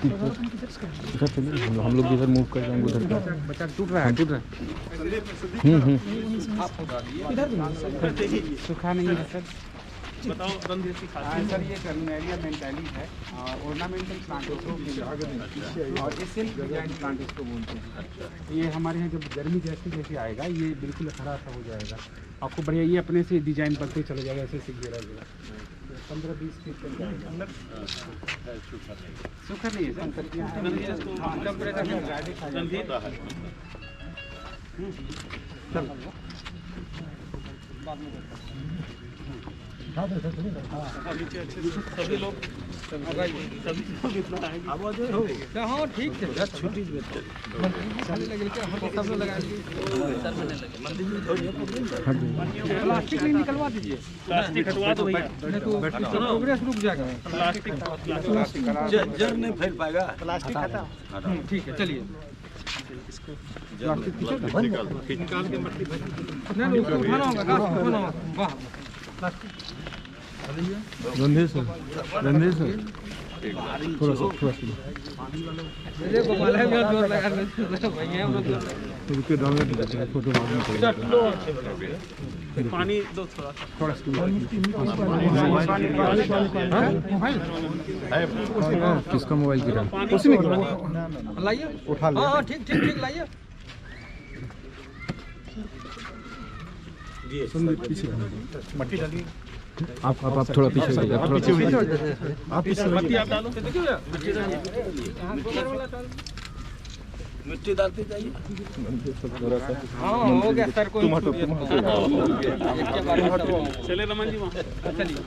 इधर चलिए, हम लोग इधर मूव कर जाएंगे उधर का। बच्चा टूट रहा है, टूट रहा है। सूखा नहीं है सर। बताओ रणधीर की खासियत। सर ये टर्मिनेरिया मेंटालिस है, ऑर्नामेंटल प्लांट इसको और ये सेल्फ डिजाइन प्लांट इसको बोलते हैं। ये हमारे यहाँ जब गर्मी जैसे जैसे आएगा ये बिल्कुल हरा सा हो जाएगा, आपको बढ़िया ये अपने से डिजाइन बनते चले जाएगा, ऐसे सिगरेट 15-20 फीट तक जाएगा। सूखा नहीं है सर, टेम्परेचर में गाड़ी खा जाता है। सभी लोग हाँ ठीक है, छुट्टी प्लास्टिक नहीं निकलवा दीजिए, प्लास्टिक हटवा दो भैया, प्रोग्रेस रुक जाएगा। प्लास्टिक जड़ नहीं फैल पाएगा। प्लास्टिक खत्म, ठीक है चलिए। निकाल के मट्टी नहीं उसको उठाना होगा, घास उठाना होगा। वाह रणधीर सर, रणधीर सर थोड़ा सा अरे गोपाल है, मेरा जोर लगा भैया हम लोग रुके डालने दीजिए, फोटो मारने के लिए। पानी दो थोड़ा सा। किसका मोबाइल गिरा? उसी में लाइए, उठा ले। हाँ ठीक ठीक ठीक लाइए। पीछे मट्टी डालिए। आप थोड़ा पीछे हो जाइए, थोड़ा पीछे आप पीछे मट्टी आप डालो। मिट्टी डालते जाइए। हाँ हो गया सर, कोई चले रमन जी वहाँ चलिए।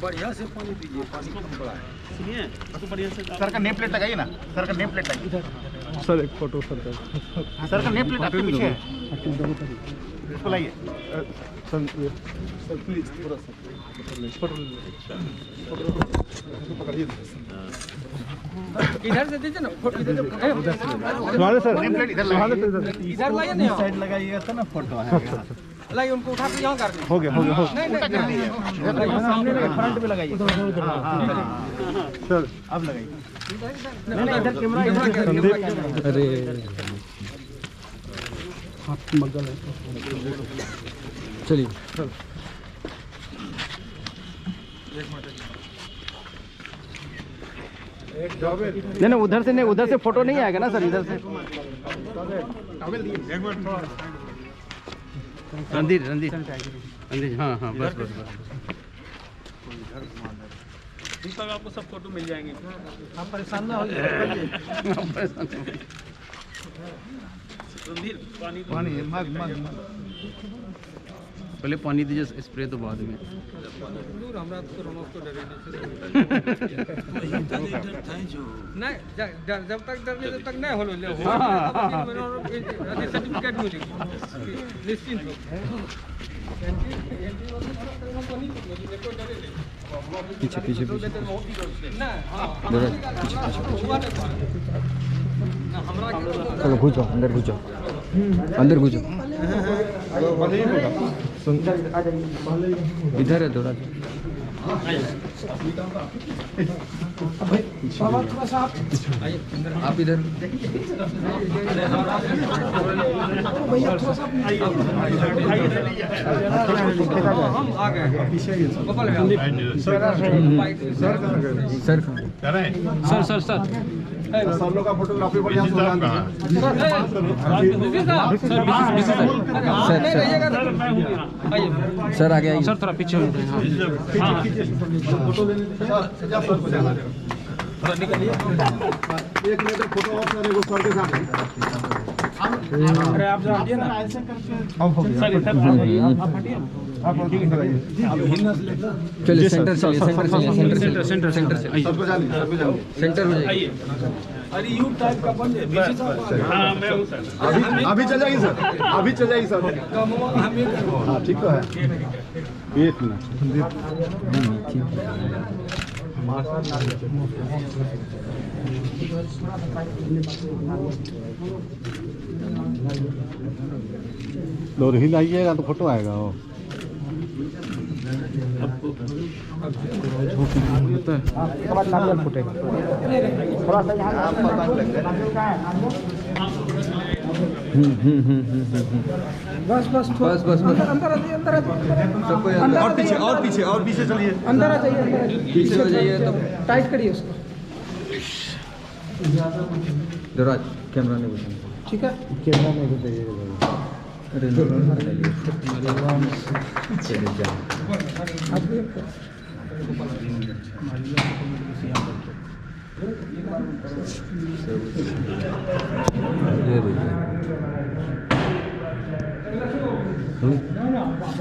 बढ़िया से पानी दीजिए, पानी कम पड़ा है। सुनिए तो बढ़िया से सर का नेम प्लेट लगाइए ना, सर का नेम प्लेट लगाइए। सर एक फोटो सर का। सर का नेम प्लेट आपके पीछे है, इसको लाइए। सर प्लीज थोड़ा सा फोटो पकड़िए। इधर से दीजिए ना, हमारे सर नेम प्लेट इधर लगाइए। इधर लाइए ना, साइड लगाइएगा तो ना फोटो है। लाइए उनको उठा के यहाँ कर दीजिए। हो गया। नहीं सामने लगा, फ्रंट पे लगाइए सर अब लगाइए। नहीं इधर कैमरा अरे हाथ मगल है। चलिए नहीं उधर से नहीं, उधर से फोटो नहीं आएगा ना सर, इधर से। रणधीर हाँ बस इन तक आपको सब फोटो मिल जाएंगे। आप परेशान ना हो। रणधीर पानी पहले पानी दीजिए, स्प्रे तो बाद में। नहीं जब तक डरने तब तक नहीं हो सर्टिफिकेट मिलेगी निश्चिंत हो। पीछे पीछे पीछे चलो घुस जाओ, अंदर घुस जाओ, अंदर घुस जाओ। इधर है थोड़ा आप इधर हम आ गए सर सब लोग का फोटोग्राफी बढ़िया से हो जाता है। सर आ गया सर थोड़ा पीछे हो जाए। फोटो लेने निकलिए। 1 मिनट फोटो ऑफ करने को सर के साथ। अरे आप जाइए ना ऐसे करके सर इधर चलिए सेंटर चलिए, सेंटर सेंटर हो जाइए। अरे यू टाइप का बन जाए। हाँ मैं हूँ सर। अभी चल जाएगी सर, अभी चल जाएगी सर। हाँ ठीक तो है। 1 मिनट दो हिल आइएगा तो फोटो आएगा। वो होता है। उसके बाद नारियल फूटेगा थोड़ा सा यहाँ बस बस बस बस अंदर आ जाइए अंदर आ जाइए और पीछे और पीछे और पीछे चलिए। अंदर आ जाइए पीछे हो जाइए तो टाइट करिए उसको जरा कैमरा नहीं घुसाना। ठीक है कैमरा में घुसाइए अरे चले जाओ।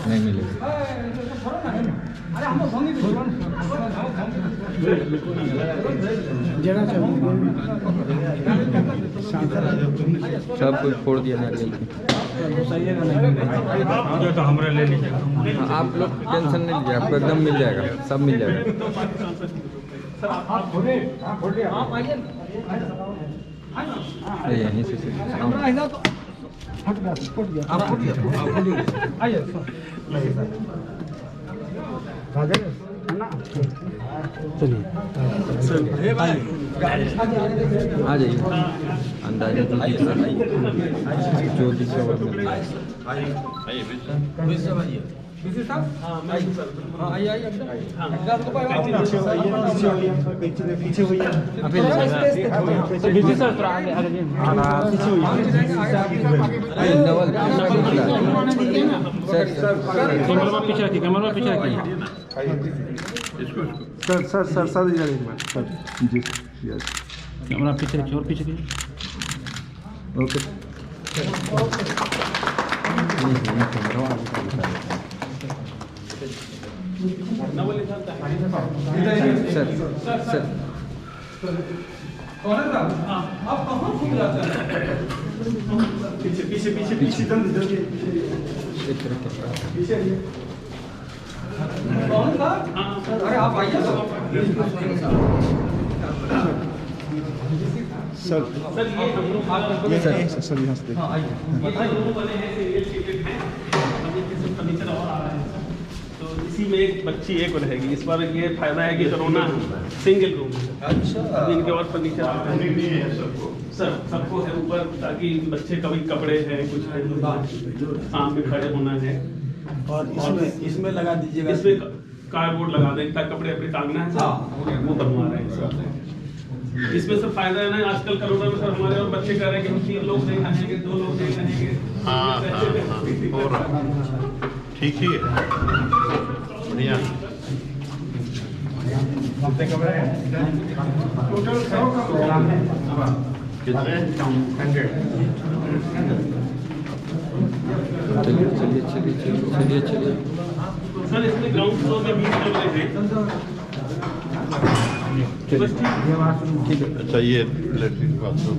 नहीं मिलेगा। सब कुछ फोड़ दिया नारियल की। तो हमारे ले लीजिए। आप लोग टेंशन नहीं लीजिए, आपको एकदम मिल जाएगा, सब मिल जाएगा। यहीं से आ जाइए। अंदाजा जो दिशा पीछे हुई कैमरा पीछे रखिए, कैमरा पीछे रखिए। सर सर सर सर इधर एक बार सर जी यस कैमरा पीछे रखिए और पीछे रखिए। ओके सर सर पीछे पीछे पीछे पीछे अरे आप आइए सर ये सर सर यहाँ से फर्नीचर और आ रहा है, तो इसी में एक बच्ची एक रहेगी। इस बार ये फायदा है कि कोरोना सिंगल रूम। अच्छा, इनके और फर्नीचर सर सबको है ऊपर, ताकि बच्चे कभी कपड़े हैं कुछ है सामने खड़े होना है। और इसमें लगा दीजिएगा। इसमें कार्डबोर्ड लगा देंगे ताकि कपड़े अपने टांगना है सर, वो बनवा रहे हैं सर। इसमें सर फायदा है ना, आजकल कोरोना में सर हमारे और बच्चे कह रहे हैं कि हम 3 लोग नहीं रहेंगे, 2 लोग नहीं रहेंगे। हो रहा है। ठीक ही है, बढ़िया। कितने कमरे हैं? कितने? 100 चलिए। सर इसमें ग्राउंड फ्लोर में 20 कमरे हैं। बस ठीक है। अच्छा, ये लैट्रिन बाथरूम,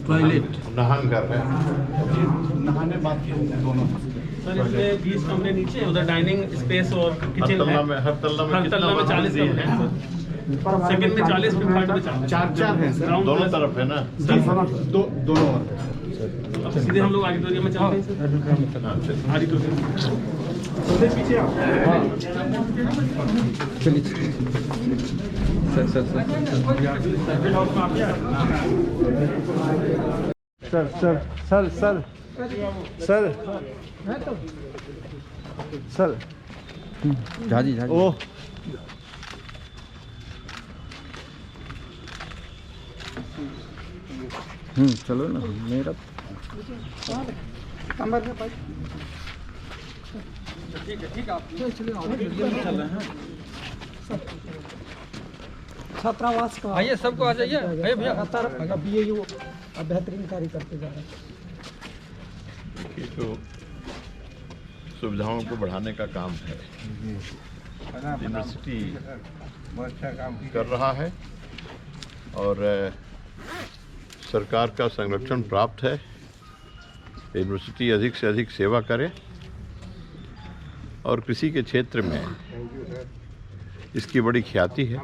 टॉयलेट, नहान घर है। नहाने बाथरूम दोनों। सर इसमें 20 कमरे नीचे, उधर डाइनिंग स्पेस और हर किचन तल्ला है। में हर तल्ला में हर कितना तल्ला में 40 बाथरूम कमरे है? हैं। सेकंड में 40, फिर थर्ड में 40। 4 हैं सर। दोनों तरफ है ना? दोनों अब सीधे हम लोग ऑडिटोरियम में चलते हैं सर। हाँ, चलिए। ऑडिटोरियम पीछे आओ। चलिए sir sir sir sir sir sir sir sir Jhaji Jhaji ओ चलो ना मेरा कमर में पाइप छात्रावास का आइए, सबको आ जाइए। आइए भैया। लगातार BAU बेहतरीन कार्य करते जा रहे हैं। ये जो सुविधाओं को बढ़ाने का काम है, यूनिवर्सिटी कर रहा है और सरकार का संरक्षण प्राप्त है। यूनिवर्सिटी अधिक से अधिक सेवा करे और कृषि के क्षेत्र में इसकी बड़ी ख्याति है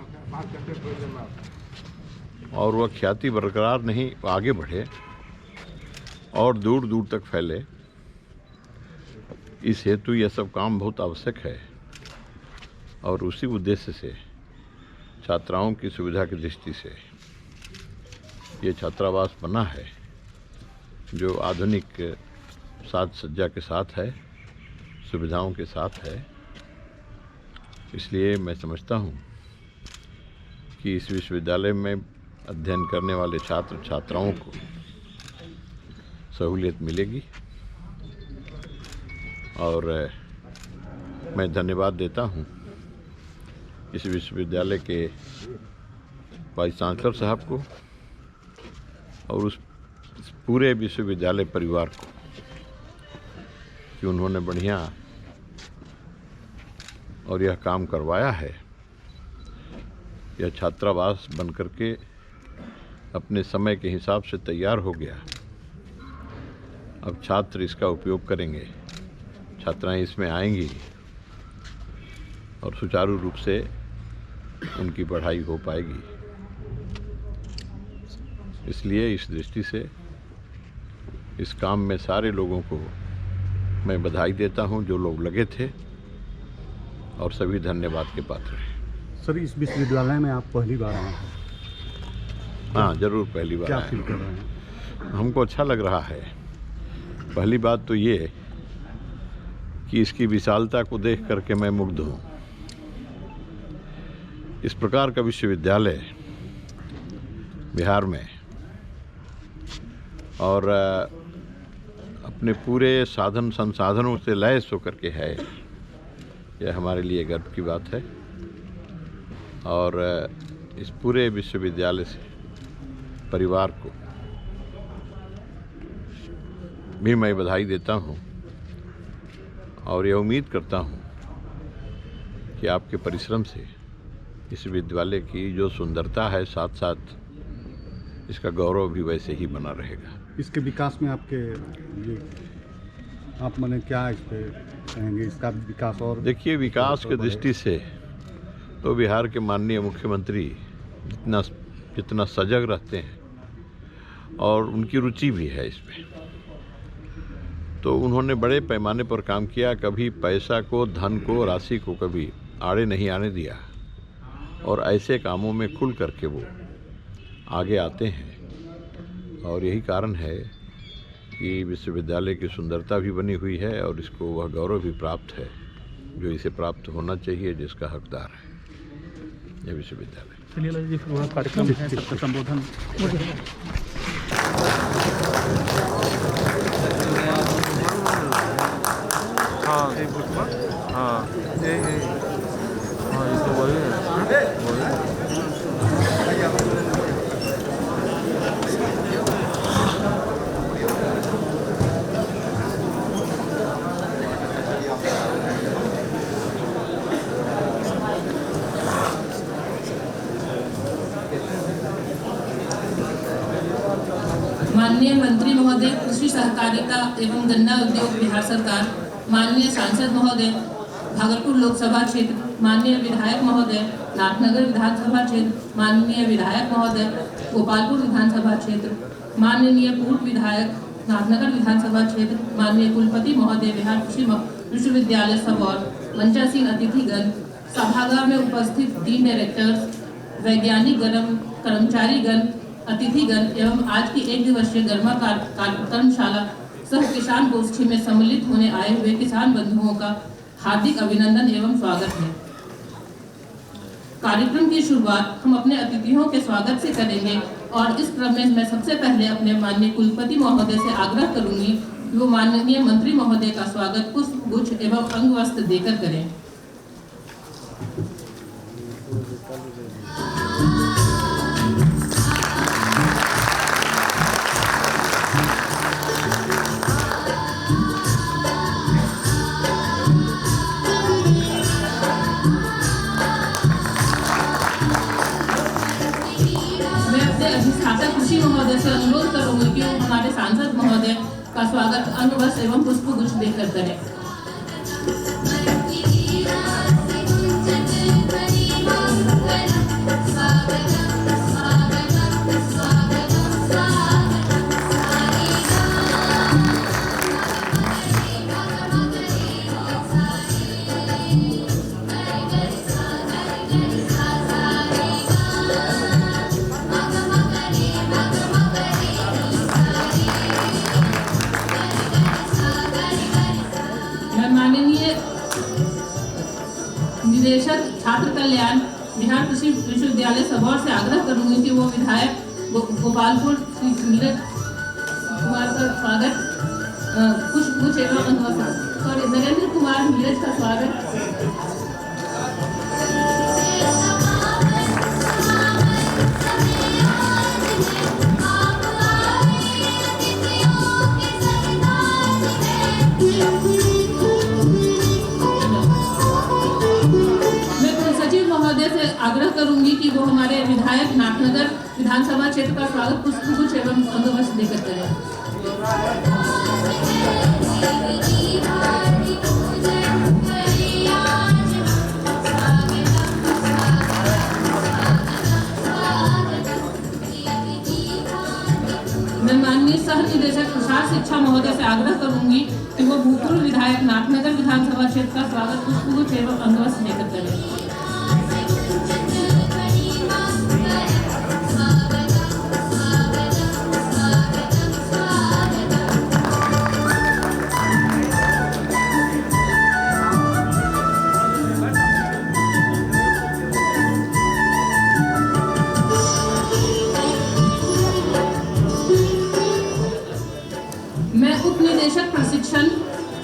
और वह ख्याति बरकरार नहीं आगे बढ़े और दूर दूर तक फैले, इस हेतु यह सब काम बहुत आवश्यक है और उसी उद्देश्य से छात्राओं की सुविधा की दृष्टि से ये छात्रावास बना है, जो आधुनिक साज सज्जा के साथ है, सुविधाओं के साथ है। इसलिए मैं समझता हूँ कि इस विश्वविद्यालय में अध्ययन करने वाले छात्र छात्राओं को सहूलियत मिलेगी और मैं धन्यवाद देता हूँ इस विश्वविद्यालय के वाइस चांसलर साहब को और उस पूरे विश्वविद्यालय परिवार को कि उन्होंने बढ़िया और यह काम करवाया है। यह छात्रावास बन करके अपने समय के हिसाब से तैयार हो गया। अब छात्र इसका उपयोग करेंगे, छात्राएं इसमें आएंगी और सुचारू रूप से उनकी पढ़ाई हो पाएगी। इसलिए इस दृष्टि से इस काम में सारे लोगों को मैं बधाई देता हूं, जो लोग लगे थे, और सभी धन्यवाद के पात्र हैं। सर, इस विश्वविद्यालय में आप पहली बार आए हैं? हाँ, जरूर पहली बार क्या आए फील हैं। कर रहे हैं? हमको अच्छा लग रहा है। पहली बात तो ये कि इसकी विशालता को देख करके मैं मुग्ध हूँ। इस प्रकार का विश्वविद्यालय बिहार में और अपने पूरे साधन संसाधनों से लैस होकर के है, यह हमारे लिए गर्व की बात है। और इस पूरे विश्वविद्यालय से परिवार को भी मैं बधाई देता हूँ और यह उम्मीद करता हूँ कि आपके परिश्रम से इस विद्यालय की जो सुंदरता है, साथ साथ इसका गौरव भी वैसे ही बना रहेगा। इसके विकास में आपके ये आप मैंने क्या इस पे कहेंगे, इसका विकास? और देखिए, विकास के दृष्टि से तो बिहार के माननीय मुख्यमंत्री जितना सजग रहते हैं और उनकी रुचि भी है इसमें, तो उन्होंने बड़े पैमाने पर काम किया। कभी पैसा को, धन को, राशि को कभी आड़े नहीं आने दिया और ऐसे कामों में खुल करके वो आगे आते हैं। और यही कारण है कि विश्वविद्यालय की सुंदरता भी बनी हुई है और इसको वह गौरव भी प्राप्त है जो इसे प्राप्त होना चाहिए, जिसका हकदार है यह विश्वविद्यालय। चलिए लाल जी, फिर वहाँ कार्यक्रम है, सबका संबोधन। हाँ, एक बुक। हाँ, ये तो वही है। माननीय मंत्री महोदय, कृषि सहकारिता एवं गन्ना उद्योग बिहार सरकार, माननीय सांसद महोदय, भागलपुर लोकसभा क्षेत्र, माननीय विधायक महोदय, नाथनगर विधानसभा क्षेत्र, माननीय विधायक महोदय, गोपालपुर विधानसभा क्षेत्र, माननीय पूर्व विधायक, नाथनगर विधानसभा क्षेत्र, माननीय कुलपति महोदय, बिहार कृषि विश्वविद्यालय सबौर, मंचासीन अतिथिगण, सभागार में उपस्थित 3 डायरेक्टर्स, वैज्ञानिक गण, कर्मचारीगण, अतिथिगण एवं आज की 1 दिवसीय गर्मा कार्यक्रमशाला सह किसान गोष्ठी में सम्मिलित होने आए हुए किसान बंधुओं का हार्दिक अभिनंदन एवं स्वागत है। कार्यक्रम की शुरुआत हम अपने अतिथियों के स्वागत से करेंगे और इस क्रम में मैं सबसे पहले अपने माननीय कुलपति महोदय से आग्रह करूंगी कि वो माननीय मंत्री महोदय का स्वागत पुष्प गुच्छ एवं अंग वस्त्र देकर करें। कृषि महोदय से अनुरोध करूंगी कि हमारे सांसद महोदय का स्वागत अंग वस्त्र एवं पुष्प गुच्छ देकर करें। निदेशक छात्र कल्याण बिहार कृषि विश्वविद्यालय सबौर से आग्रह करूंगी कि वो विधायक गोपालपुर श्री नीरज कुमार का स्वागत पुष्प एवं नरेंद्र कुमार नीरज का स्वागत से आग्रह करूंगी कि वो हमारे विधायक नाथनगर विधानसभा क्षेत्र का स्वागत पुष्पगुच्छ एवं अंगवस्त्र देकर करें। मैं माननीय सह निदेशक प्रसार शिक्षा महोदय से आग्रह करूंगी कि वो भूतपूर्व विधायक नाथनगर विधानसभा क्षेत्र का स्वागत पुष्पगुच्छ एवं अंगवस्त्र देकर करें। प्रशिक्षण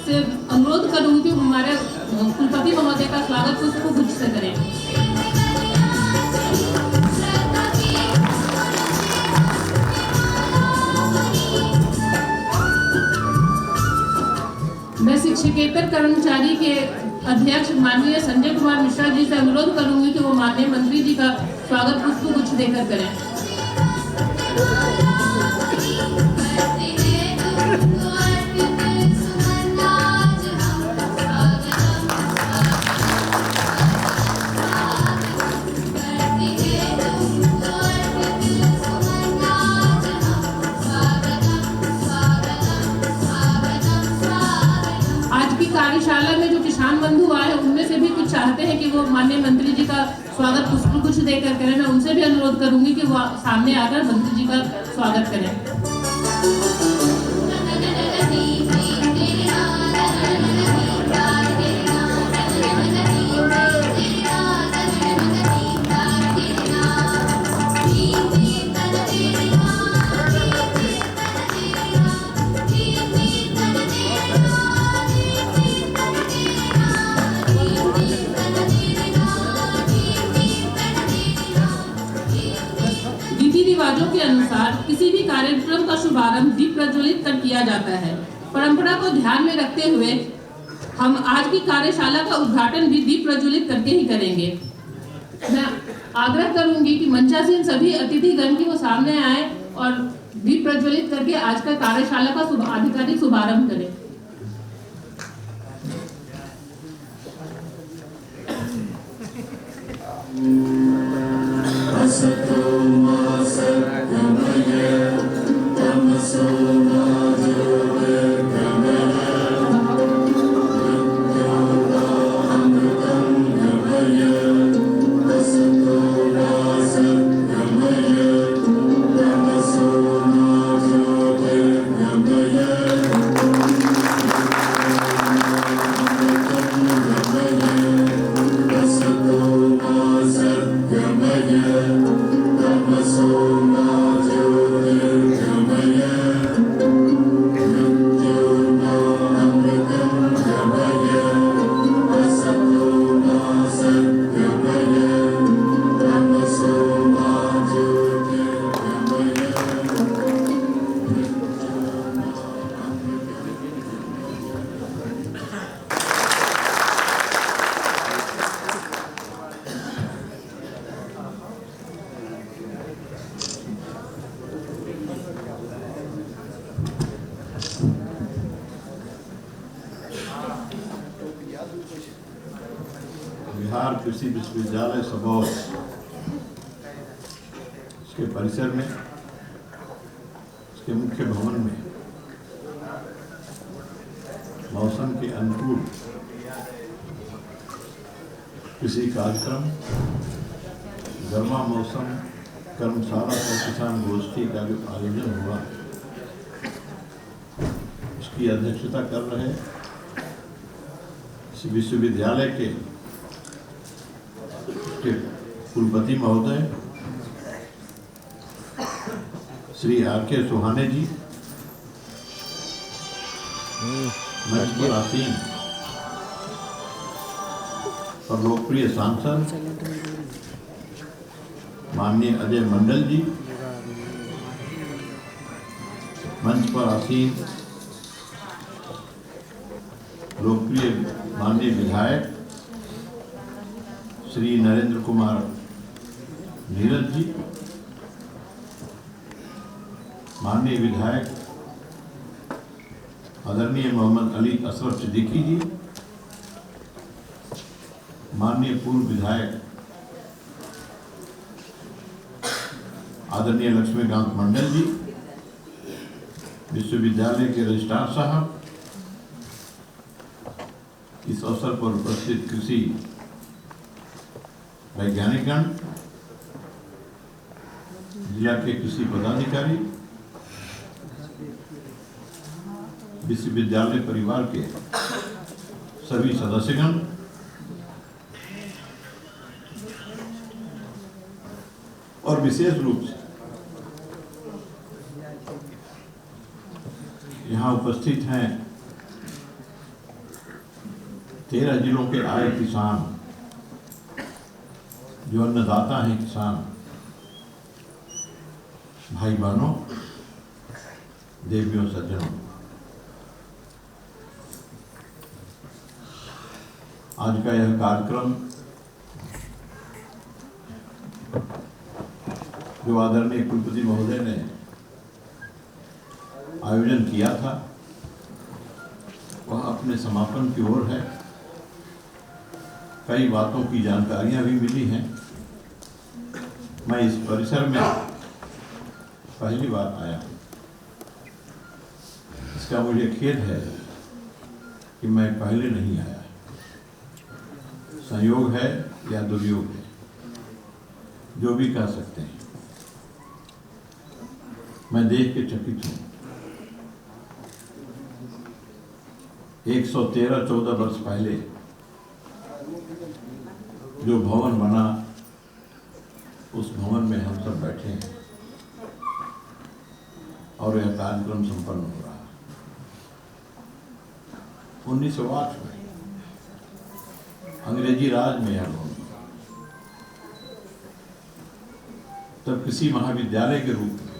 से अनुरोध करूंगी कि हमारे कुलपति महोदय का स्वागत पुष्पगुच्छ से करें। मैं शिक्षकेतर कर्मचारी के अध्यक्ष माननीय संजय कुमार मिश्रा जी से अनुरोध करूंगी कि वो माननीय मंत्री जी का स्वागत पुष्पगुच्छ देकर करें। कार्यशाला में जो किसान बंधु आए उनमें से भी कुछ चाहते हैं कि वो माननीय मंत्री जी का स्वागत पुष्पगुच्छ देकर करें। मैं उनसे भी अनुरोध करूंगी कि वो सामने आकर मंत्री जी का स्वागत करें। रिवाजों के अनुसार किसी भी कार्यक्रम का शुभारंभ दीप प्रज्वलित कर किया जाता है। परंपरा को ध्यान में रखते हुए हम आज की कार्यशाला का उद्घाटन भी दीप प्रज्वलित करके ही करेंगे। मैं आग्रह करूंगी कि मंचासीन सभी अतिथिगण की वो सामने आए और दीप प्रज्वलित करके आज का कार्यशाला का आधिकारिक शुभारंभ करें। बिहार कृषि विश्वविद्यालय सबौर इसके परिसर में, इसके मुख्य भवन में मौसम के अनुकूल कृषि कार्यक्रम, गर्मा मौसम कर्मशाला और किसान गोष्ठी का जो आयोजन हुआ उसकी अध्यक्षता कर रहे इस विश्वविद्यालय के के कुलपति महोदय श्री R.K. सुहाने जी, मंच पर आसीन और लोकप्रिय सांसद माननीय अजय मंडल जी, मंच पर आसीन लोकप्रिय माननीय विधायक श्री नरेंद्र कुमार नीरज जी, माननीय विधायक आदरणीय मोहम्मद अली अशरफ सिद्दीकी जी, माननीय पूर्व विधायक आदरणीय लक्ष्मीकांत मंडल जी, विश्वविद्यालय के रजिस्ट्रार साहब, इस अवसर पर उपस्थित कृषि वैज्ञानिकगण, जिला के कृषि पदाधिकारी, विश्वविद्यालय परिवार के सभी सदस्यगण, और विशेष रूप से यहाँ उपस्थित हैं 13 जिलों के आए किसान, जो अन्नदाता हैं किसान भाई बहनों, देवियों, सज्जनों, आज का यह कार्यक्रम जो आदरणीय कुलपति महोदय ने आयोजन किया था, वह अपने समापन की ओर है। कई बातों की जानकारियां भी मिली हैं। मैं इस परिसर में पहली बार आया हूं, इसका मुझे खेद है कि मैं पहले नहीं आया। संयोग है या दुर्योग है, जो भी कह सकते हैं। मैं देख के चकित हूं। 113-14 वर्ष पहले जो भवन बना, उस भवन में हम सब बैठे हैं और यह कार्यक्रम संपन्न हो रहा है। 1908 में अंग्रेजी राज में यह भवन, तब कृषि महाविद्यालय के रूप में,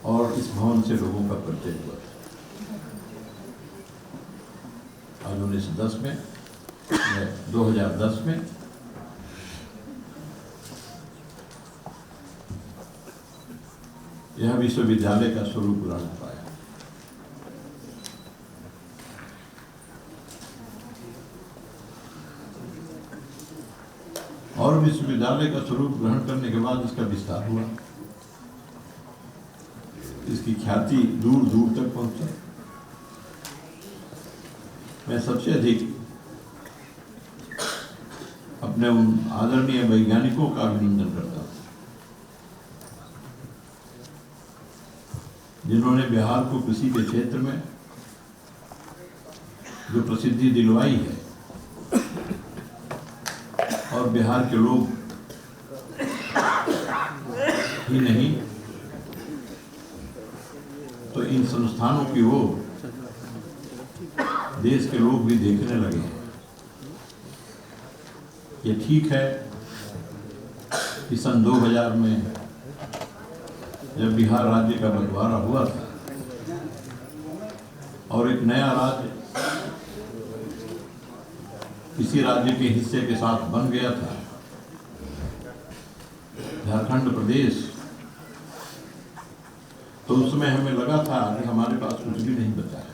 और इस भवन से लोगों का परिचय हुआ। आज 1910 में, 2010 में यह विश्वविद्यालय का स्वरूप ग्रहण पाया। और विश्वविद्यालय का स्वरूप ग्रहण करने के बाद इसका विस्तार हुआ, इसकी ख्याति दूर दूर तक पहुंची। मैं सबसे अधिक अपने उन आदरणीय वैज्ञानिकों का अभिनंदन करता हूं, जिन्होंने बिहार को कृषि के क्षेत्र में जो प्रसिद्धि दिलवाई है, और बिहार के लोग ही नहीं तो इन संस्थानों की ओर देश के लोग भी देखने लगे हैं। ये ठीक है कि सन 2000 में जब बिहार राज्य का बंटवारा हुआ था और एक नया राज्य किसी राज्य के हिस्से के साथ बन गया था, झारखंड प्रदेश, तो उसमें हमें लगा था कि हमारे पास कुछ भी नहीं बचा है,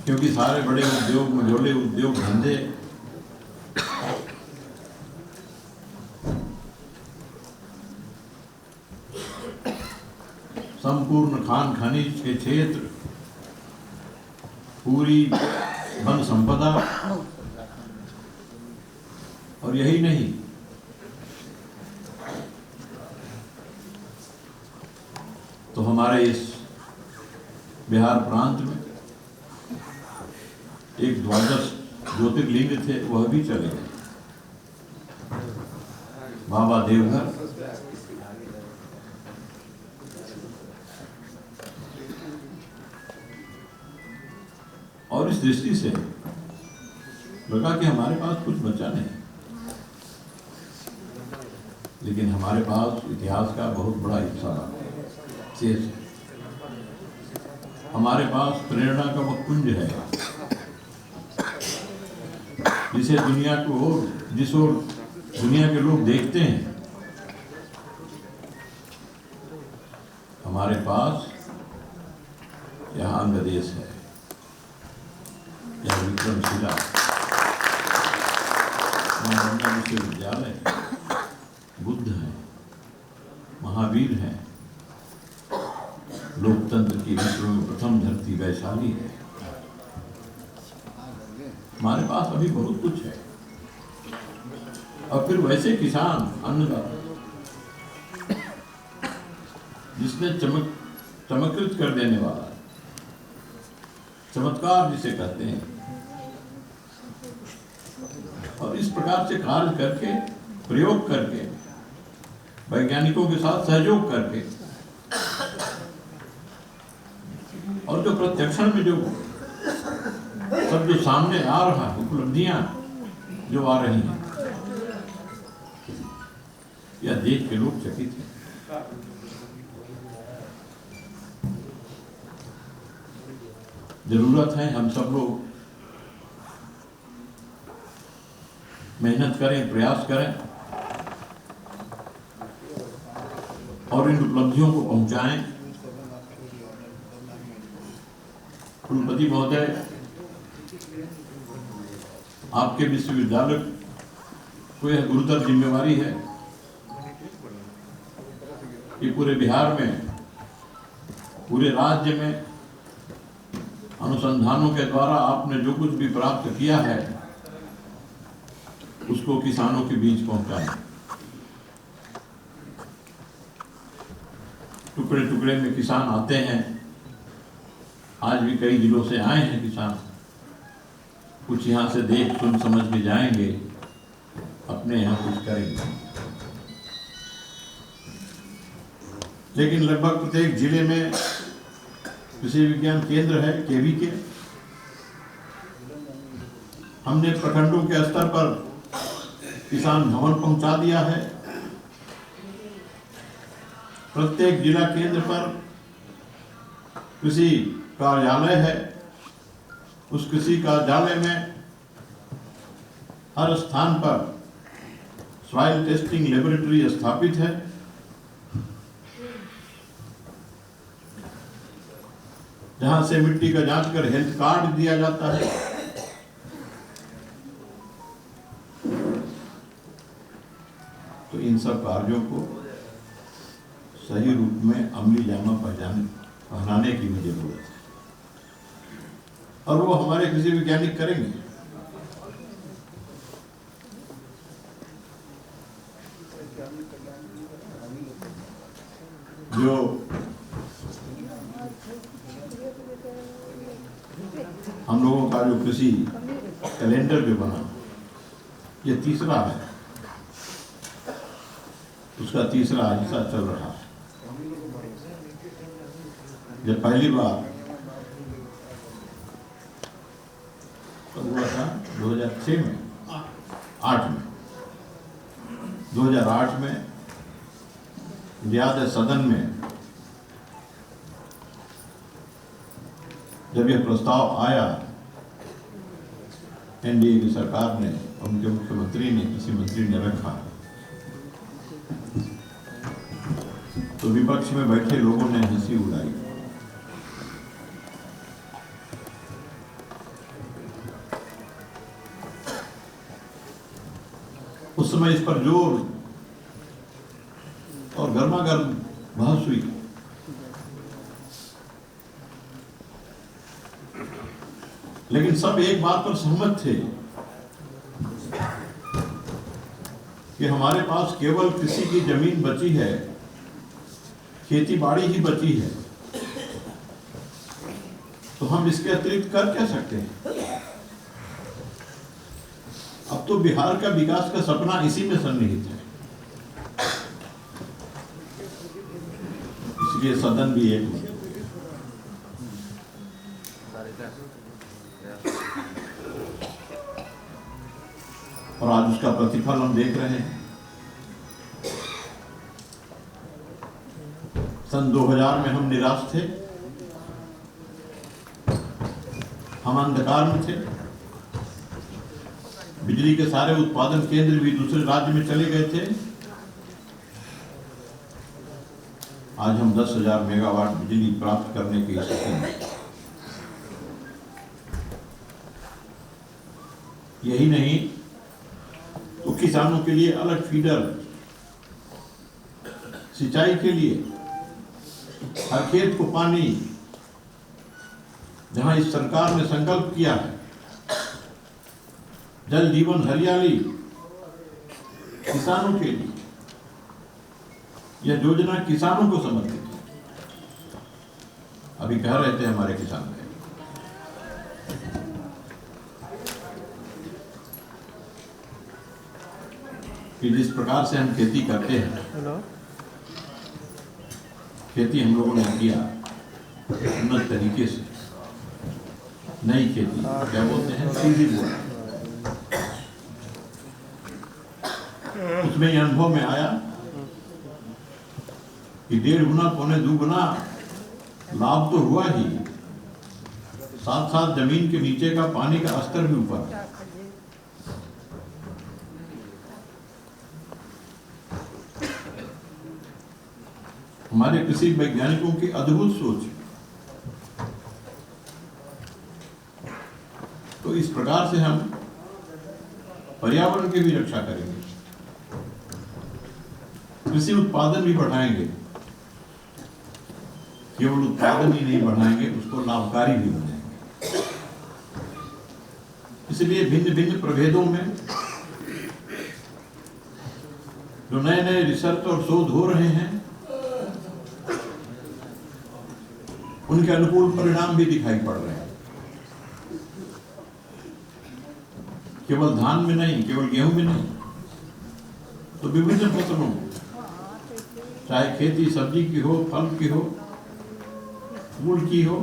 क्योंकि सारे बड़े उद्योग, मझोले उद्योग धंधे संपूर्ण खान खनिज के क्षेत्र, पूरी वन संपदा, और यही नहीं तो हमारे इस बिहार प्रांत में एक द्वादश ज्योतिर्लिंग थे वह भी चले गए। बाबा देवघर, और इस दृष्टि से लगा कि हमारे पास कुछ बचा नहीं, लेकिन हमारे पास इतिहास का बहुत बड़ा हिस्सा शेष है। हमारे पास प्रेरणा का वह कुंज है जिसे दुनिया को जिस ओर दुनिया के लोग देखते हैं। हमारे पास यहाँ अंग देश है, यह विक्रमशिला विश्वविद्यालय, बुद्ध है, महावीर है, लोकतंत्र की विश्व में प्रथम धरती वैशाली है। हमारे पास अभी बहुत कुछ है। और फिर वैसे किसान, अन्नदाता, जिसने चमत्कृत कर देने वाला, चमत्कार जिसे कहते हैं, और इस प्रकार से कार्य करके, प्रयोग करके, वैज्ञानिकों के साथ सहयोग करके, और जो प्रत्यक्षण में जो सब जो सामने आ रहा है, उपलब्धियां जो आ रही हैं, यह देख के लोग चकित हैं। जरूरत है हम सब लोग मेहनत करें, प्रयास करें और इन उपलब्धियों को पहुंचाएं। कुलपति महोदय, आपके विश्वविद्यालय को यह गुरुतर जिम्मेवारी है कि पूरे बिहार में, पूरे राज्य में अनुसंधानों के द्वारा आपने जो कुछ भी प्राप्त किया है उसको किसानों के बीच पहुंचाएं। टुकड़े टुकड़े में किसान आते हैं, आज भी कई जिलों से आए हैं किसान, कुछ यहाँ से देख सुन समझ के जाएंगे, अपने यहाँ कुछ करेंगे। लेकिन लगभग प्रत्येक जिले में कृषि विज्ञान केंद्र है, केवी के। हमने प्रखंडों के स्तर पर किसान भवन पहुंचा दिया है। प्रत्येक जिला केंद्र पर कृषि कार्यालय है। उस कृषि कार्यालय में हर स्थान पर सॉइल टेस्टिंग लेबोरेटरी स्थापित है। जहां से मिट्टी का जांच कर हेल्थ कार्ड दिया जाता है। तो इन सब कार्यों को सही रूप में अमली जामा पहनाने की भी जरूरत है, और वो हमारे कृषि वैज्ञानिक करेंगे। जो हम लोगों का जो कृषि कैलेंडर जो बना, ये तीसरा है, उसका तीसरा हिस्सा चल रहा है। जब पहली बार कब हुआ था 2006 में, 8 में, 2008 में याद है सदन में जब यह प्रस्ताव आया, एनडीए की सरकार ने, उनके मुख्यमंत्री ने, कृषि मंत्री ने रखा, तो विपक्ष में बैठे लोगों ने हंसी उड़ाई। उस समय इस पर जोर और गर्मागर्म बहस हुई। लेकिन सब एक बात पर सहमत थे कि हमारे पास केवल कृषि की जमीन बची है, खेती बाड़ी ही बची है, तो हम इसके अतिरिक्त कर क्या सकते हैं। अब तो बिहार का विकास का सपना इसी में सन्निहित है। इसलिए सदन भी एक है। और आज उसका प्रतिफल हम देख रहे हैं। सन 2000 में हम निराश थे, हम अंधकार में थे, बिजली के सारे उत्पादन केंद्र भी दूसरे राज्य में चले गए थे। आज हम 10,000 मेगावाट बिजली प्राप्त करने की स्थिति में। यही नहीं तो किसानों के लिए अलग फीडर, सिंचाई के लिए हर खेत को पानी, जहां इस सरकार ने संकल्प किया है जल जीवन हरियाली किसानों के लिए, यह योजना किसानों को समर्पित है। अभी कह रहे थे हमारे किसान भाई कि जिस प्रकार से हम खेती करते हैं, खेती हम लोगों ने किया उन्नत तरीके से, नई खेती क्या बोलते हैं, सीधी बोल। उसमें यह अनुभव में आया कि 1.5 गुना पौने 2 गुना लाभ तो हुआ ही, साथ साथ जमीन के नीचे का पानी का स्तर भी ऊपर है। हमारे कृषि वैज्ञानिकों की अद्भुत सोच। तो इस प्रकार से हम पर्यावरण की भी रक्षा करेंगे, कृषि उत्पादन भी बढ़ाएंगे। केवल उत्पादन ही नहीं बढ़ाएंगे, उसको लाभकारी भी बनाएंगे। इसलिए भिन्न भिन्न प्रभेदों में जो नए नए रिसर्च और शोध हो रहे हैं, उनके अनुकूल परिणाम भी दिखाई पड़ रहे हैं। केवल धान में नहीं, केवल गेहूं में नहीं, तो विभिन्न फसलों में, चाहे खेती सब्जी की हो, फल की हो, फूल की हो,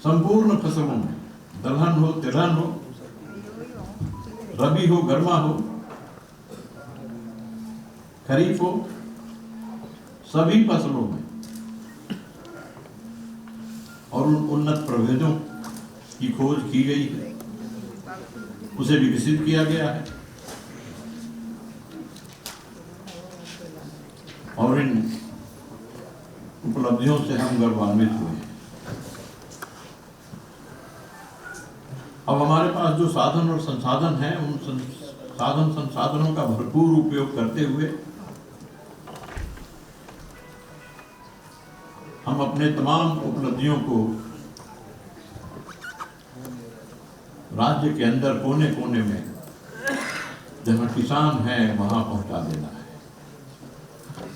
संपूर्ण फसलों में, दलहन हो, तिलहन हो, रबी हो, गर्मा हो, खरीफ हो, सभी फसलों में और उन उन्नत प्रभेदों की खोज की गई है, उसे विकसित किया गया है और इन उपलब्धियों से हम गौरवान्वित हुए हैं। अब हमारे पास जो साधन और संसाधन हैं, उन साधन संसाधनों का भरपूर उपयोग करते हुए हम अपने तमाम उपलब्धियों को राज्य के अंदर कोने कोने में जहां किसान है वहां पहुंचा देना है।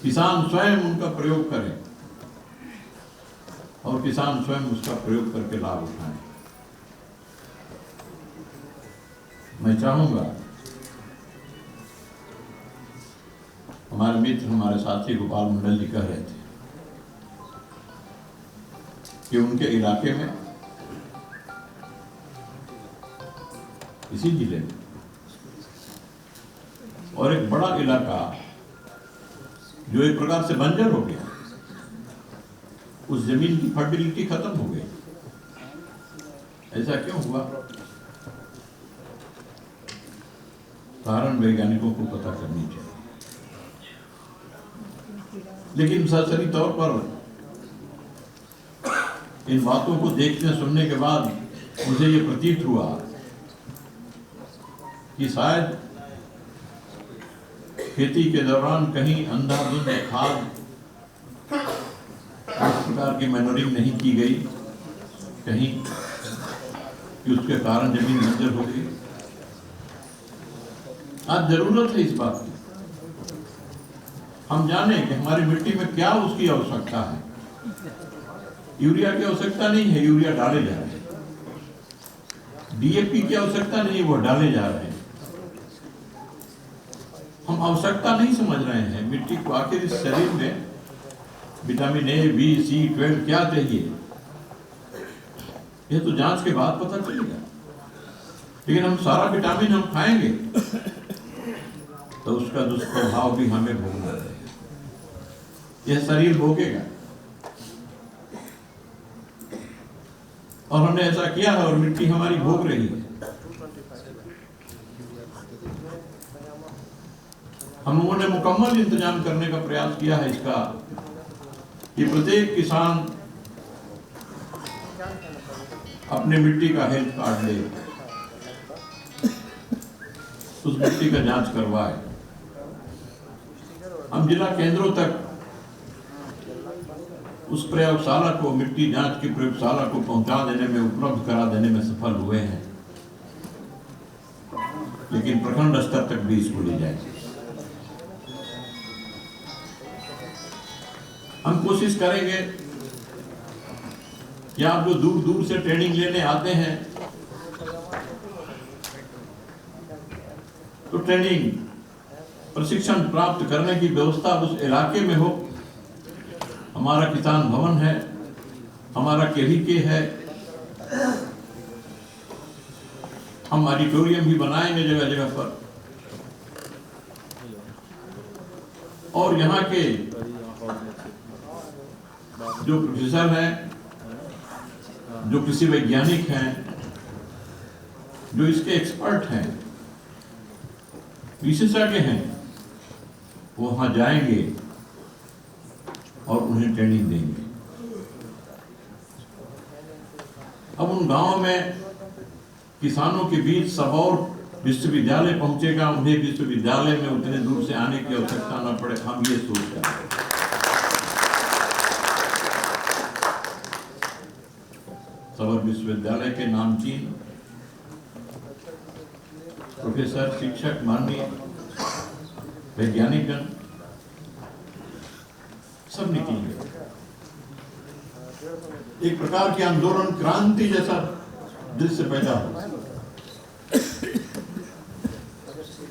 किसान स्वयं उनका प्रयोग करें और किसान स्वयं उसका प्रयोग करके लाभ उठाएं। मैं चाहूंगा हमारे मित्र, हमारे साथी गोपाल मंडल जी कह रहे थे कि उनके इलाके में, इसी जिले में, और एक बड़ा इलाका जो एक प्रकार से बंजर हो गया, उस जमीन की फर्टिलिटी खत्म हो गई। ऐसा क्यों हुआ? कारण वैज्ञानिकों को पता करनी चाहिए। लेकिन सरसरी तौर पर इन बातों को देखने सुनने के बाद मुझे ये प्रतीत हुआ कि शायद खेती के दौरान कहीं अंधाधुंध खाद इस प्रकार की मैनरिंग नहीं की गई, कहीं कि उसके कारण जमीन बंजर हो गई। आज जरूरत है इस बात की, हम जाने कि हमारी मिट्टी में क्या उसकी आवश्यकता है। यूरिया की आवश्यकता नहीं है, यूरिया डाले जा रहे हैं। डीएपी की आवश्यकता नहीं है, वो डाले जा रहे हैं। हम आवश्यकता नहीं समझ रहे हैं मिट्टी को। आखिर इस शरीर में विटामिन ए, बी, सी, 12 क्या चाहिए, ये तो जांच के बाद पता चलेगा। लेकिन हम सारा विटामिन हम खाएंगे तो उसका दुष्प्रभाव भी हमें भोगना पड़ेगा, यह शरीर भोगेगा। और हमने ऐसा किया है और मिट्टी हमारी भोग रही है। हम लोगों ने मुकम्मल इंतजाम करने का प्रयास किया है इसका कि प्रत्येक किसान अपने मिट्टी का हेल्थ कार्ड ले, उस मिट्टी का जांच करवाए। हम जिला केंद्रों तक उस प्रयोगशाला को, मिट्टी जांच की प्रयोगशाला को पहुंचा देने में, उपलब्ध करा देने में सफल हुए हैं। लेकिन प्रखंड स्तर तक भी इसको ले जाएंगे। हम कोशिश करेंगे कि आप जो दूर दूर से ट्रेनिंग लेने आते हैं तो ट्रेनिंग प्रशिक्षण प्राप्त करने की व्यवस्था उस इलाके में हो। हमारा किसान भवन है, हमारा केवीके है, हम ऑडिटोरियम भी बनाएंगे जगह जगह पर। और यहाँ के जो प्रोफेसर हैं, जो कृषि वैज्ञानिक हैं, जो इसके एक्सपर्ट हैं, विशेषज्ञ हैं, वो वहां जाएंगे और उन्हें ट्रेनिंग देंगे। अब उन गांवों में किसानों के बीच सबौर विश्वविद्यालय पहुंचेगा, उन्हें विश्वविद्यालय में उतने दूर से आने की आवश्यकता न पड़े, हम ये सोच रहे हैं। सबौर विश्वविद्यालय के नामचीन प्रोफेसर, शिक्षक, माननीय वैज्ञानिकगण सब निकलेंगे। एक प्रकार के आंदोलन, क्रांति जैसा दृश्य पैदा हो,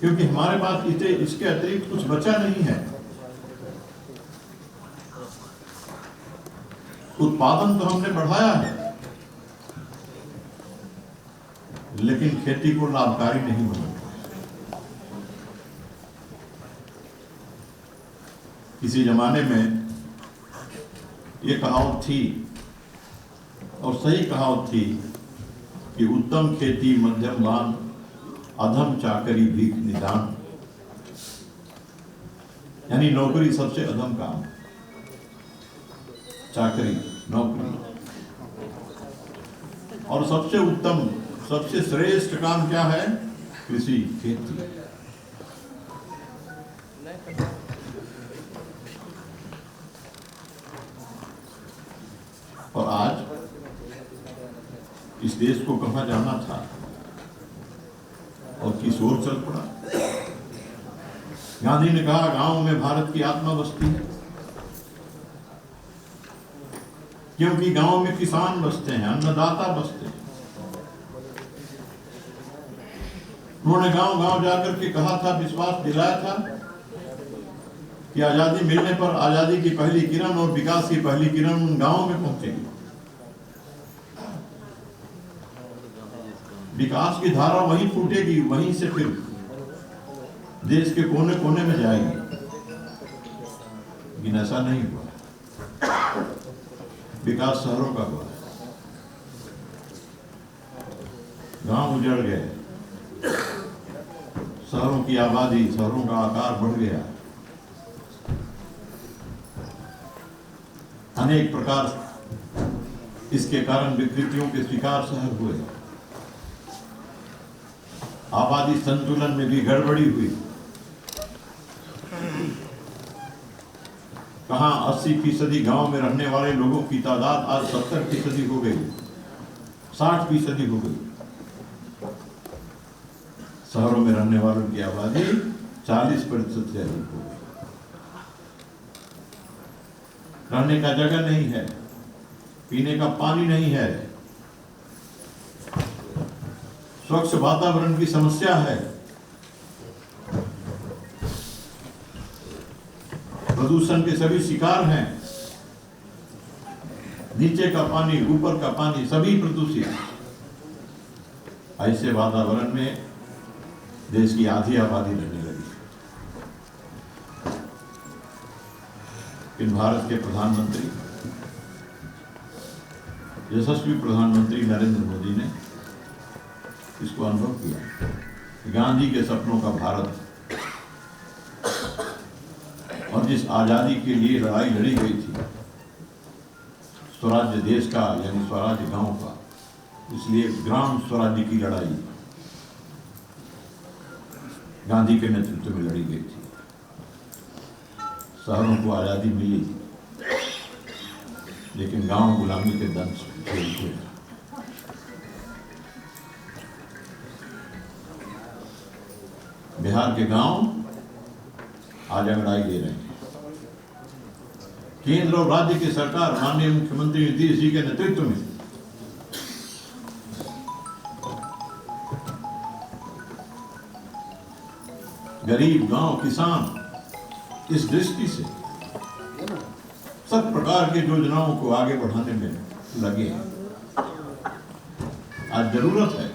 क्योंकि हमारे पास इसके अतिरिक्त कुछ बचा नहीं है। उत्पादन तो हमने बढ़ाया है, लेकिन खेती को लाभकारी नहीं बना। किसी जमाने में ये कहावत थी, और सही कहावत थी, कि उत्तम खेती मध्यम दान, अधम चाकरी भीख निदान। यानी नौकरी सबसे अधम काम, चाकरी, नौकरी, और सबसे उत्तम, सबसे श्रेष्ठ काम क्या है? कृषि, खेती। और आज इस देश को कहां जाना था और किस ओर चल पड़ा। गांधी ने कहा, गांव में भारत की आत्मा बसती है, क्योंकि गांव में किसान बसते हैं, अन्नदाता बसते हैं। उन्होंने गांव गांव जाकर के कहा था, विश्वास दिलाया था कि आजादी मिलने पर आजादी की पहली किरण और विकास की पहली किरण उन गांवों में पहुंचेगी। विकास की धारा वहीं फूटेगी, वहीं से फिर देश के कोने कोने में जाएगी। लेकिन ऐसा नहीं हुआ। विकास शहरों का हुआ, गांव उजड़ गए, शहरों की आबादी, शहरों का आकार बढ़ गया। अनेक प्रकार इसके कारण विकृतियों के शिकार शहर हुए। आबादी संतुलन में भी गड़बड़ी हुई। कहां 80% गांव में रहने वाले लोगों की तादाद आज 70% हो गई, 60% हो गई। शहरों में रहने वालों की आबादी 40% से अधिक हो गई। रहने का जगह नहीं है, पीने का पानी नहीं है, स्वच्छ वातावरण की समस्या है, प्रदूषण के सभी शिकार हैं, नीचे का पानी ऊपर का पानी सभी प्रदूषित। ऐसे वातावरण में देश की आधी आबादी रहने लगी। इन भारत के प्रधानमंत्री, यशस्वी प्रधानमंत्री नरेंद्र मोदी ने इसको अनुभव किया। गांधी के सपनों का भारत और जिस आजादी के लिए लड़ाई लड़ी गई थी, स्वराज्य देश का यानी स्वराज्य गांव का, इसलिए ग्राम स्वराज्य की लड़ाई गांधी के नेतृत्व में लड़ी गई थी। शहरों को आजादी मिली, लेकिन गांव गुलामी के दंश झेल हुए। बिहार के गांव आज अंगड़ाई ले रहे हैं। केंद्र और राज्य की सरकार माननीय मुख्यमंत्री नीतीश जी के नेतृत्व में गरीब गांव किसान इस दृष्टि से सब प्रकार की योजनाओं को आगे बढ़ाने में लगे हैं। आज जरूरत है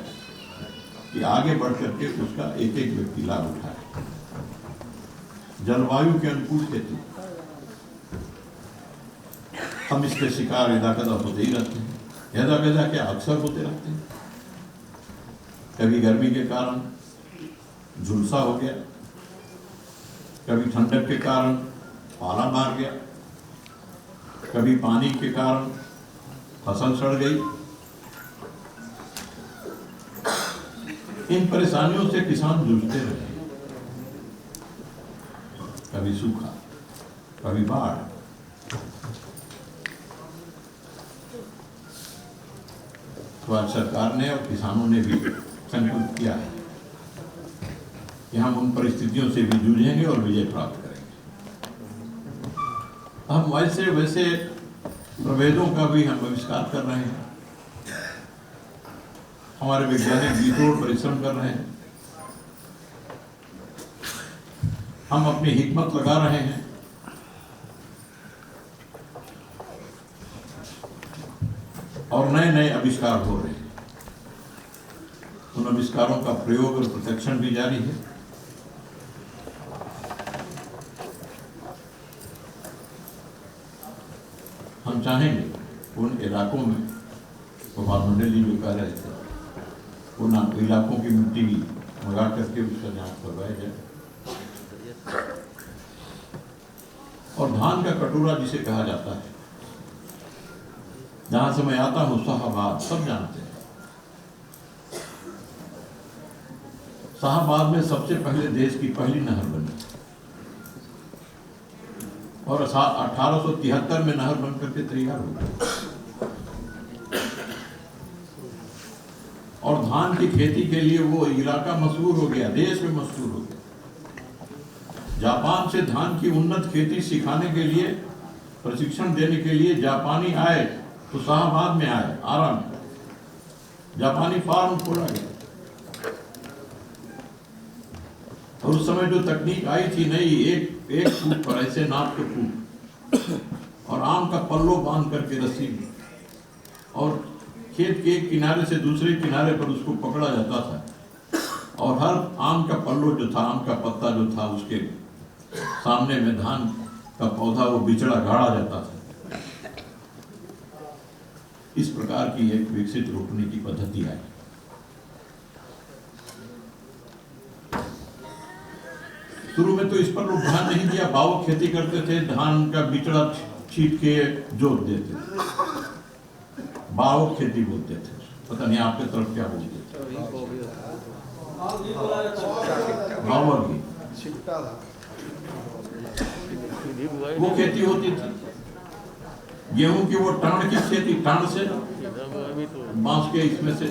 कि आगे बढ़ करके उसका एक एक व्यक्ति लाभ उठाए। जलवायु के अनुकूल खेती, हम इसके शिकार यदाकदा होते ही रहते हैं। यदाकदा क्या अक्सर होते रहते हैं। कभी गर्मी के कारण झुलसा हो गया, कभी ठंडक के कारण पाला मार गया, कभी पानी के कारण फसल सड़ गई। इन परेशानियों से किसान जूझते रहे। कभी सूखा, कभी बाढ़। तो आज सरकार ने और किसानों ने भी संकल्प किया है कि हम उन परिस्थितियों से भी जूझेंगे और विजय प्राप्त करेंगे। हम वैसे प्रभेदों का भी हम आविष्कार कर रहे हैं। हमारे वैज्ञानिक जीतोड़ परिश्रम कर रहे हैं। हम अपनी हिकमत लगा रहे हैं। और नए नए आविष्कार हो रहे हैं। उन आविष्कारों का प्रयोग और प्रशिक्षण भी जारी है। हम चाहेंगे उन इलाकों में, गोपाल मंडल जी जो कह रहे थे, उन इलाकों की मिट्टी मंगा करके उसका जांच करवाया जाए। और धान का कटोरा जिसे कहा जाता है, जहां से मैं आता हूं शाहाबाद, सब जानते हैं। शाहाबाद में सबसे पहले देश की पहली नहर बनी और 1873 में नहर बन करके तैयार हो गई। और धान की खेती के लिए वो इलाका मशहूर हो गया, देश में मशहूर हो गया। जापान से धान की उन्नत खेती सिखाने के लिए, प्रशिक्षण देने के लिए जापानी आए तो शाहाबाद में आए, आरा में जापानी फार्म खोला गया। और उस समय जो तकनीक आई थी नई, एक फूट पर ऐसे नाप के फूट और आम का पल्लो बांध करके रस्सी में, और खेत के एक किनारे से दूसरे किनारे पर उसको पकड़ा जाता था। और हर आम का पल्लो जो था, आम का पत्ता जो था, उसके सामने में धान का पौधा, वो बिचड़ा गाड़ा जाता था। इस प्रकार की एक विकसित रोपने की पद्धति आई। शुरू में तो इस पर लोग ध्यान नहीं दिया, बावक खेती करते थे, धान का बिचड़ा छीट के जोत देते थे, बावक खेती बोलते थे। पता नहीं आपके तरफ क्या बोलते थे, बावक ही वो खेती होती थी। गेहूं की वो टाण की खेती, टाण से बांस के इसमें से,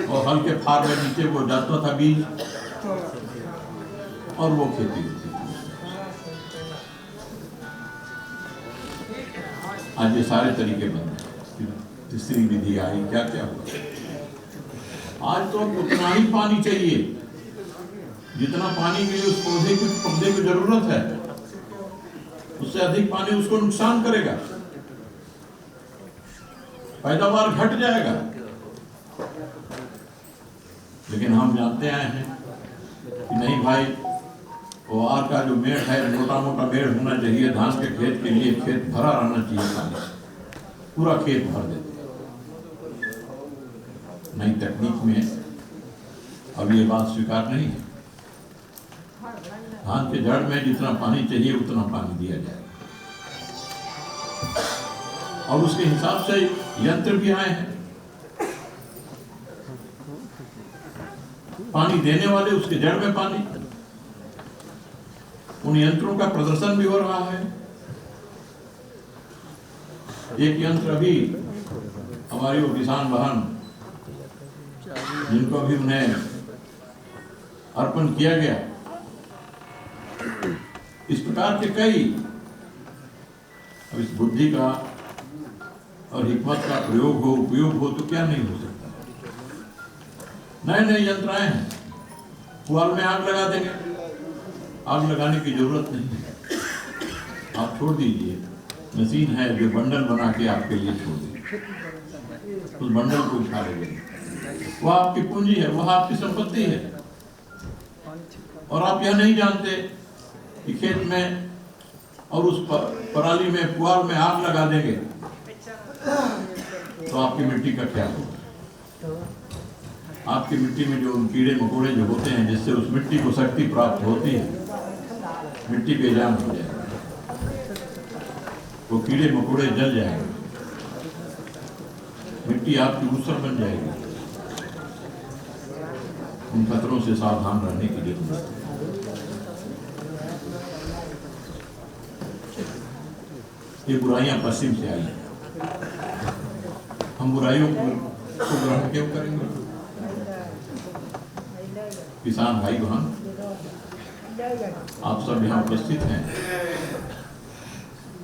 और हल्के फार में नीचे वो जाता था बीज, और वो खेती होती थी। आज ये सारे तरीके बन रहे हैं। तीसरी विधि आई, क्या क्या हुआ। आज तो उतना ही पानी चाहिए जितना पानी के लिए उस पौधे की जरूरत है, उससे अधिक पानी उसको नुकसान करेगा, पैदावार घट जाएगा। लेकिन हम जानते आए हैं कि नहीं भाई, ओआर का जो मेड़ है मोटा मोटा मेड़ होना चाहिए। धान के खेत के लिए खेत भरा रहना चाहिए, पानी पूरा खेत भर देते। नई तकनीक में अब ये बात स्वीकार नहीं है। धान के जड़ में जितना पानी चाहिए उतना पानी दिया जाए, और उसके हिसाब से यंत्र भी आए हैं। पानी देने वाले, उसके जड़ में पानी, उन यंत्रों का प्रदर्शन भी हो रहा है। एक यंत्र अभी हमारी वो किसान बहन जिनको अभी उन्हें अर्पण किया गया, इस प्रकार के कई, अब इस बुद्धि का और हिकमत का प्रयोग हो, उपयोग हो तो क्या नहीं हो सकता। नए नए यंत्र आए हैं, पुआल में आग लगा देंगे, आग लगाने की जरूरत नहीं है। आप छोड़ दीजिए, मशीन है जो बंडल बना के आपके लिए छोड़ देगी, उस बंडल को उठा लेंगे। वह आपकी पूंजी है, वह आपकी संपत्ति है, और आप यह नहीं जानते कि खेत में और उस पराली में, पुआल में आग लगा देंगे तो आपकी मिट्टी का क्या होगा। आपकी मिट्टी में जो कीड़े मकोड़े जो होते हैं, जिससे उस मिट्टी को शक्ति प्राप्त होती है, मिट्टी बेजान हो जाएगी, वो कीड़े मकोड़े जल जाएंगे, मिट्टी आपकी ऊसर बन जाएगी। उन खतरों से सावधान रहने की जरूरत है। ये बुराइयां पश्चिम से आई हैं, हम बुराइयों को ग्रहण क्यों करेंगे। किसान भाई बहन, आप सब यहाँ उपस्थित हैं,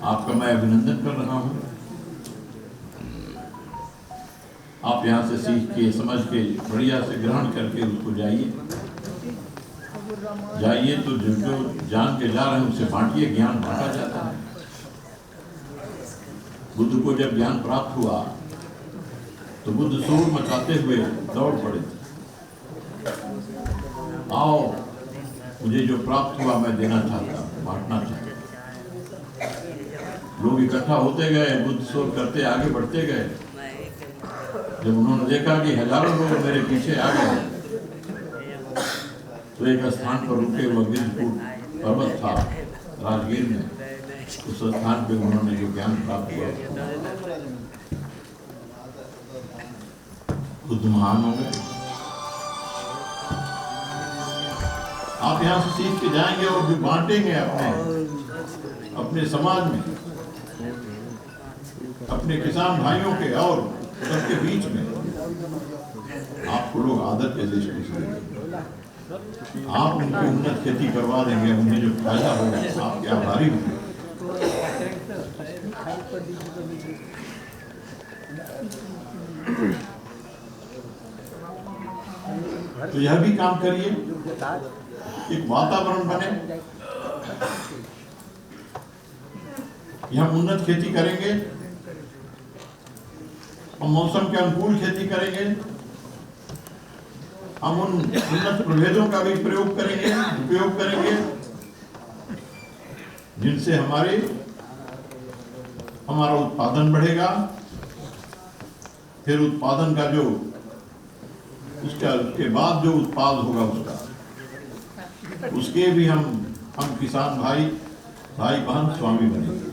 आपका मैं अभिनंदन कर रहा हूँ। आप यहाँ से सीख के, समझ के, बढ़िया से ग्रहण करके उसको जाइए तो जो जान के जा रहे हैं उसे बांटिए। ज्ञान बांटा जाता है। बुद्ध को जब ज्ञान प्राप्त हुआ तो बुद्ध शोर मचाते हुए दौड़ पड़े, आओ मुझे जो प्राप्त हुआ मैं देना चाहता हूँ, बांटना चाहता हूँ। लोग इकट्ठा होते गए, बुद्ध शोर करते आगे बढ़ते गए। जब उन्होंने देखा कि हजारों लोग मेरे पीछे आ गए, तो एक स्थान पर रुके, वह गिरपुर पर्वत था राजगीर में, उस स्थान पे उन्होंने जो ज्ञान प्राप्त किया, बुद्ध महान हो गए। आप यहाँ से सीख के जाएंगे और भी बांटेंगे अपने समाज में, अपने किसान भाइयों के और सबके बीच में। आपको लोग आदत के दृष्टि से आप उनकी उन्नत खेती करवा देंगे, उन्हें जो फायदा होगा आपके आभारी होंगे। तो यह भी काम करिए, एक वातावरण बने, हम उन्नत खेती करेंगे, हम मौसम के अनुकूल खेती करेंगे, हम उन उन्नत प्रभेदों का भी प्रयोग करेंगे, उपयोग करेंगे, जिनसे हमारा उत्पादन बढ़ेगा। फिर उत्पादन का जो उसके बाद जो उत्पाद होगा उसके भी हम किसान भाई बहन स्वामी बनेंगे।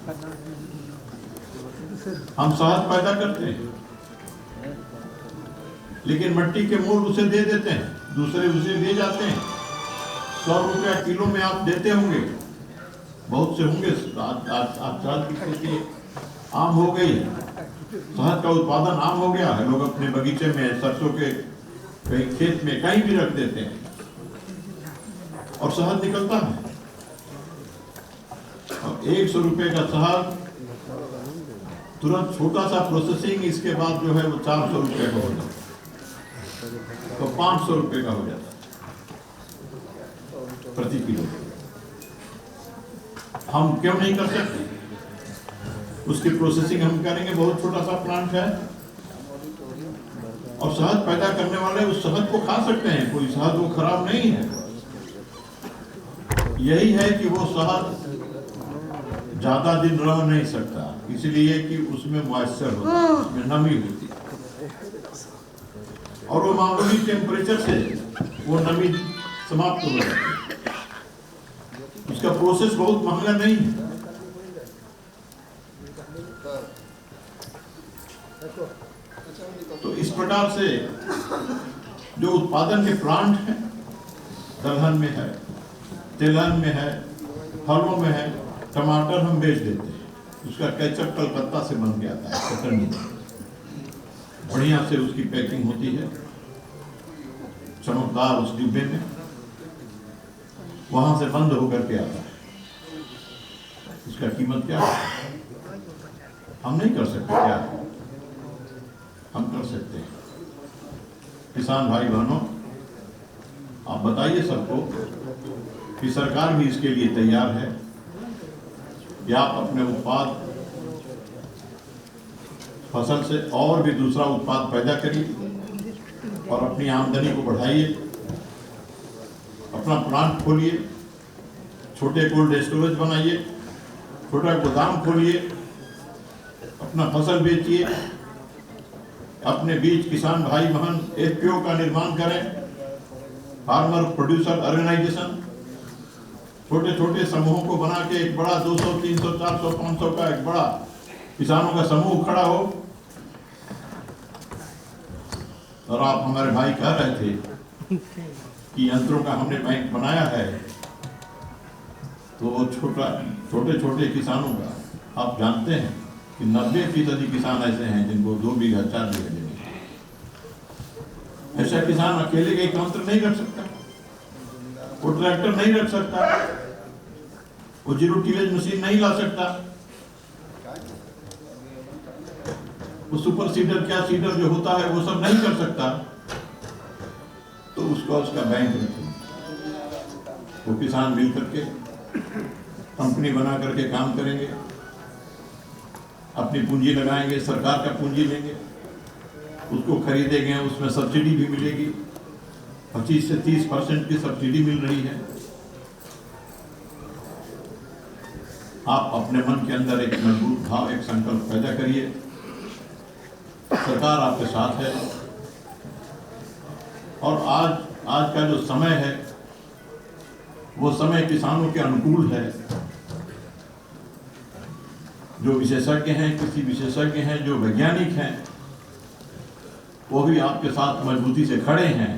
हम शहद पैदा करते हैं, लेकिन मिट्टी के मूल उसे दे देते हैं, दूसरे उसे दे जाते हैं। 100 रुपया किलो में आप देते होंगे, बहुत से होंगे। आज शहद की खेती आम हो गई है, शहद का उत्पादन आम हो गया है। लोग अपने बगीचे में, सरसों के कहीं खेत में कहीं भी रख देते हैं और शहद निकलता है। अब 100 रुपये का शहद तुरंत छोटा सा प्रोसेसिंग, इसके बाद जो है वो 400 रुपये का हो जाता, तो 500 रुपये का हो जाता प्रति किलो। हम क्यों नहीं कर सकते? उसकी प्रोसेसिंग हम करेंगे, बहुत छोटा सा प्लांट है, और शहद पैदा करने वाले उस शहद को खा सकते हैं, कोई शहद वो खराब नहीं है। यही है कि वो शहद ज्यादा दिन रह नहीं सकता, इसलिए कि उसमें मॉइस्चर होता है, उसमें नमी होती है, और वो मामूली टेम्परेचर से वो नमी समाप्त हो जाती है। उसका प्रोसेस बहुत महंगा नहीं है। तो इस प्रकार से जो उत्पादन के प्लांट हैं, दलहन में है, तिलहन में है, फलों में है, टमाटर हम बेच देते हैं, उसका केचप कलकत्ता से बन के आता है, चटनी बढ़िया से उसकी पैकिंग होती है, चमकदार उस डिब्बे में, वहां से बंद होकर के आता है। उसका कीमत क्या है? हम नहीं कर सकते क्या? हम कर सकते हैं। किसान भाई बहनों, आप बताइए सबको कि सरकार भी इसके लिए तैयार है कि आप अपने उत्पाद फसल से और भी दूसरा उत्पाद पैदा करिए और अपनी आमदनी को बढ़ाइए, अपना प्लांट खोलिए, छोटे कोल्ड स्टोरेज बनाइए, छोटा गोदाम खोलिए, अपना फसल बेचिए, अपने बीच किसान भाई बहन एफपीओ का निर्माण करें, फार्मर प्रोड्यूसर ऑर्गेनाइजेशन, छोटे छोटे समूहों को बना के एक बड़ा 200, 300, 400, 500 का एक बड़ा किसानों का समूह खड़ा हो। और आप हमारे भाई कह रहे थे कि यंत्रों का हमने बैंक बनाया है, तो वो छोटे छोटे किसानों का आप जानते हैं कि 90% किसान ऐसे हैं जिनको 2 बीघा 4 बीघा जमीन। ऐसा किसान अकेले एक यंत्र नहीं रख सकता, वो ट्रैक्टर नहीं रख सकता, वो जीरो टिलेज मशीन नहीं ला सकता, वो सुपर सीडर क्या सीडर जो होता है वो सब नहीं कर सकता। तो उसका बैंक रखेंगे, वो किसान मिल करके कंपनी बना करके काम करेंगे, अपनी पूंजी लगाएंगे, सरकार का पूंजी लेंगे, उसको खरीदेंगे, उसमें सब्सिडी भी मिलेगी, 25 से 30% की सब्सिडी मिल रही है। आप अपने मन के अंदर एक मजबूत भाव, एक संकल्प पैदा करिए, सरकार आपके साथ है। और आज का जो समय है वो समय किसानों के अनुकूल है। जो विशेषज्ञ हैं, कृषि विशेषज्ञ हैं, जो वैज्ञानिक हैं, वो भी आपके साथ मजबूती से खड़े हैं।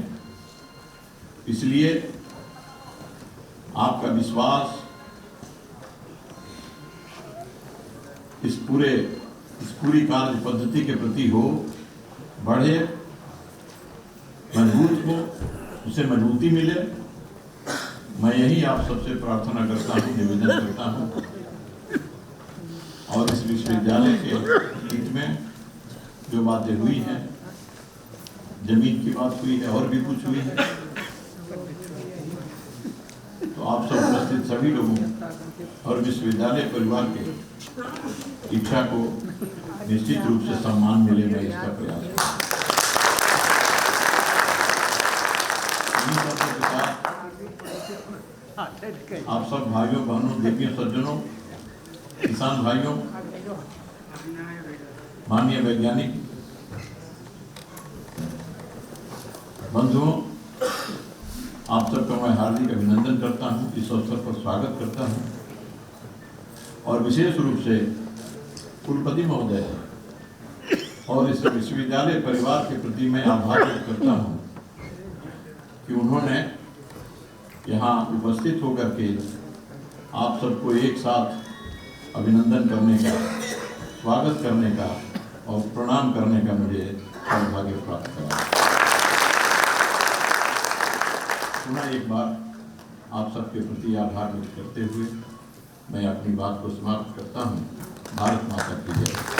इसलिए आपका विश्वास इस पूरी कार्य पद्धति के प्रति हो, बढ़े, मजबूत हो, उसे मजबूती मिले। मैं यही आप सबसे प्रार्थना करता हूँ, निवेदन करता हूँ। और इस विश्वविद्यालय के हित में जो बातें हुई हैं, जमीन की बात हुई है और भी कुछ हुई है, तो आप सब उपस्थित सभी लोगों और विश्वविद्यालय परिवार के इच्छा को निश्चित रूप से सम्मान मिले, मैं इसका प्रयास करूंगा। आप सब भाइयों बहनों, देवियों, सज्जनों, किसान भाइयों, माननीय वैज्ञानिक बंधुओं, आप सबका मैं हार्दिक अभिनंदन करता हूं, इस अवसर पर स्वागत करता हूं और विशेष रूप से कुलपति महोदय और इस विश्वविद्यालय परिवार के प्रति मैं आभार व्यक्त करता हूं कि उन्होंने यहाँ उपस्थित होकर के आप सबको एक साथ अभिनंदन करने का, स्वागत करने का और प्रणाम करने का मुझे सौभाग्य प्राप्त करा। पुनः एक बार आप सबके प्रति आभार व्यक्त करते हुए मैं अपनी बात को समाप्त करता हूँ। भारत माता की जय।